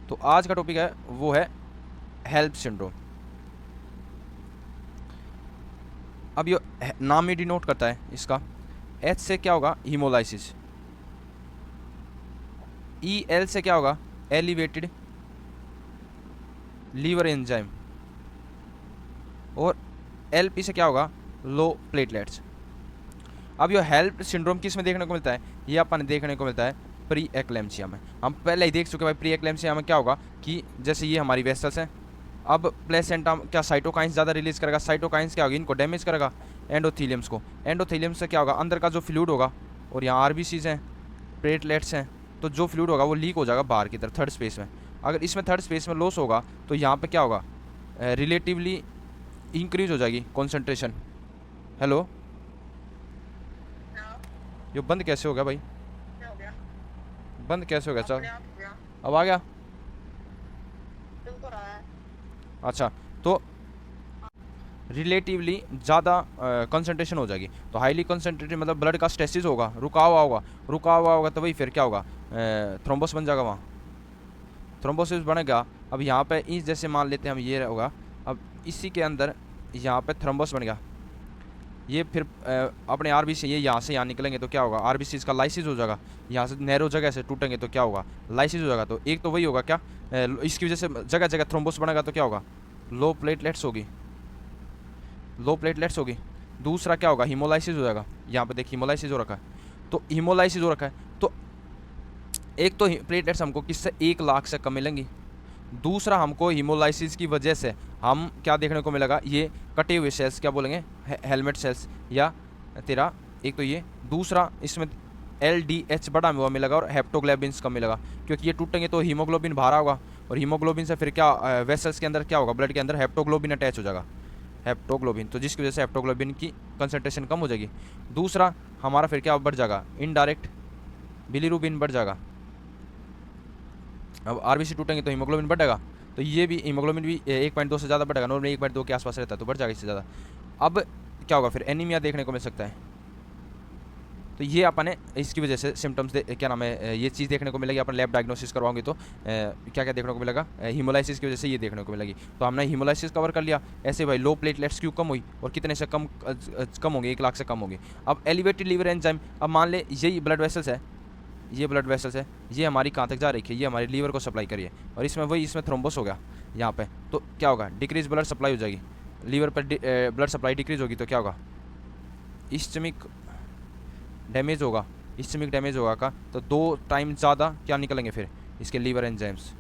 तो आज का टॉपिक है वो है हेल्प सिंड्रोम। अब ये नाम ही डिनोट करता है इसका। एच से क्या होगा? हीमोलाइसिस। ई एल से क्या होगा? Elevated liver enzyme. और एल पी से क्या होगा? Low platelets. अब ये हेल्प सिंड्रोम किस में देखने को मिलता है? ये अपन देखने को मिलता है प्री एक्लेम्सिया में। हम पहले ही देख चुके भाई प्री एक्लेम्सिया में क्या होगा कि जैसे ये हमारी वेसल्स हैं, अब प्लेसेंटा क्या साइटोकाइंस ज़्यादा रिलीज करेगा। साइटोकाइंस क्या होगी? इनको डैमेज करेगा, एंडोथीलियम्स को। एंडोथीलियम्स से क्या होगा? अंदर का जो फ्लूइड होगा, और यहाँ आरबीसीज हैं, प्लेटलेट्स हैं, तो जो फ्लूइड होगा वो लीक हो जाएगा बाहर की तरफ थर्ड स्पेस में। अगर इसमें थर्ड स्पेस में लॉस होगा तो यहाँ पे क्या होगा? रिलेटिवली इंक्रीज हो जाएगी कॉन्सेंट्रेशन। हेलो, ये बंद कैसे हो गया भाई? क्या हो गया? बंद कैसे हो गया? चल अपने आप हो गया। अब आ गया। चल तो रहा है। अच्छा, तो रिलेटिवली ज़्यादा कंसंट्रेशन हो जाएगी। तो हाईली कंसंट्रेटेड मतलब ब्लड का स्टेसिस होगा, रुका हुआ होगा। रुका हुआ होगा तो वही फिर क्या होगा? थ्रोम्बोस बन जाएगा वहाँ, थ्रोम्बोसिस बनेगा। अब यहाँ पे इस जैसे मान लेते हैं हम, ये होगा। अब इसी के अंदर यहाँ पे थ्रोम्बोस बन गया। ये फिर अपने आरबीसी ये यहाँ से यहाँ निकलेंगे तो क्या होगा? आरबीसी इसका लाइसिस हो जाएगा। यहाँ से नैरो जगह से टूटेंगे तो क्या होगा? लाइसिस हो जाएगा। तो एक तो वही होगा क्या, इसकी वजह से जगह जगह थ्रोम्बोस बनेगा तो क्या होगा? लो प्लेटलेट्स होगी, लो प्लेटलेट्स होगी। दूसरा क्या होगा? हीमोलाइसिस हो जाएगा। यहाँ पे देख हीमोलाइसिस हो रखा है, तो हीमोलाइसिस हो रखा है। तो एक तो प्लेटलेट्स हमको किससे 1 लाख से कम मिलेंगी। दूसरा हमको हीमोलाइसिस की वजह से हम क्या देखने को मिलेगा? ये कटे हुए सेल्स, क्या बोलेंगे? हेलमेट सेल्स या तेरा एक तो ये। दूसरा इसमें LDH बढ़ा हुआ मिलेगा और हेप्टोग्लोबिन्स कम मिलेगा, क्योंकि ये टूटेंगे तो हीमोग्लोबिन बाहर होगा, और हीमोग्लोबिन से फिर क्या वेसल्स के अंदर क्या होगा? ब्लड के अंदर हेप्टोग्लोबिन अटैच हो जाएगा, हेप्टोग्लोबिन। तो जिसकी वजह से हेप्टोग्लोबिन की कंसंट्रेशन कम हो जाएगी। दूसरा हमारा फिर क्या बढ़ जाएगा? इनडायरेक्ट बिलीरुबिन बढ़ जाएगा। अब आरबीसी टूटेंगे तो हीमोग्लोबिन बढ़ेगा, तो ये भी हीमोग्लोबिन भी 1.2 से ज़्यादा बढ़ेगा। नॉर्मली 1.2 के आसपास रहता है, तो बढ़ जाएगा इससे ज़्यादा। अब क्या होगा? फिर एनीमिया देखने को मिल सकता है। तो ये अपन इसकी वजह से सिम्टम्स क्या नाम है, ये चीज़ देखने को मिलेगी। अपन लैब डायग्नोसिस करवाओगे तो क्या क्या देखने को मिलेगा? हीमोलाइसिस की वजह से ये देखने को मिलेगी। तो हमने हीमोलाइसिस कवर कर लिया। ऐसे भाई लो प्लेटलेट्स क्यों कम हुई, और कितने से कम कम होंगे? 1 लाख से कम होगी। अब एलिवेटेड लीवर एंजाइम, अब मान ले यही ब्लड वेसल्स है, ये ब्लड वेसल्स है, ये हमारी कहाँ तक जा रही है? ये हमारी लीवर को सप्लाई करिए, और इसमें वही इसमें थ्रोम्बोस हो गया यहाँ पे। तो क्या होगा? डिक्रीज ब्लड सप्लाई हो जाएगी लीवर पर। ब्लड सप्लाई डिक्रीज होगी तो क्या होगा? इस्चमिक डैमेज होगा। इस्चमिक डैमेज होगा का तो 2 टाइम ज़्यादा क्या निकलेंगे फिर इसके लीवर एंजाइम्स,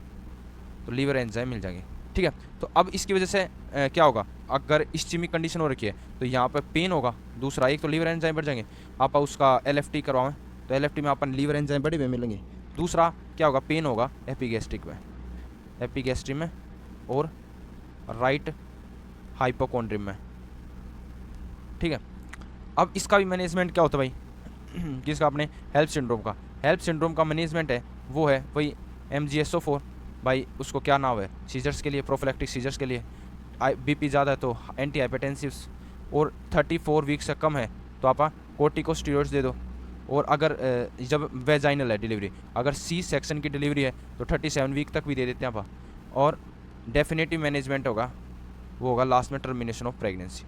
तो लीवर एंजाइम मिल जाएंगे। ठीक है, तो अब इसकी वजह से क्या होगा? अगर इस्चमिक कंडीशन हो रखी है तो यहाँ पर पेन होगा। दूसरा एक तो लीवर एंजाइम बढ़ जाएंगे। आप उसका LFT करवाएं तो LFT में अपन लीवर एंजाइम बड़े हुए मिलेंगे। दूसरा क्या होगा? पेन होगा एपिगैस्ट्रिक में, एपिगैस्ट्रिक में और राइट हाइपोकॉन्ड्रियम में। ठीक है, अब इसका भी मैनेजमेंट क्या होता है भाई? किसका? अपने हेल्प सिंड्रोम का। हेल्प सिंड्रोम का मैनेजमेंट है वो है वही MgSO4 भाई। उसको क्या नाम है? सीजर्स के लिए, प्रोफिलैक्टिक सीजर्स के लिए। BP ज़्यादा है तो एंटी हाइपरटेंसिव्स, और 34 वीक से कम है तो आप कोर्टिकोस्टेरॉइड्स दे दो। और अगर जब वेजाइनल है डिलीवरी, अगर C सेक्शन की डिलीवरी है तो 37 वीक तक भी दे देते हैं आप। और डेफिनेटिव मैनेजमेंट होगा वो होगा लास्ट में टर्मिनेशन ऑफ प्रेगनेंसी।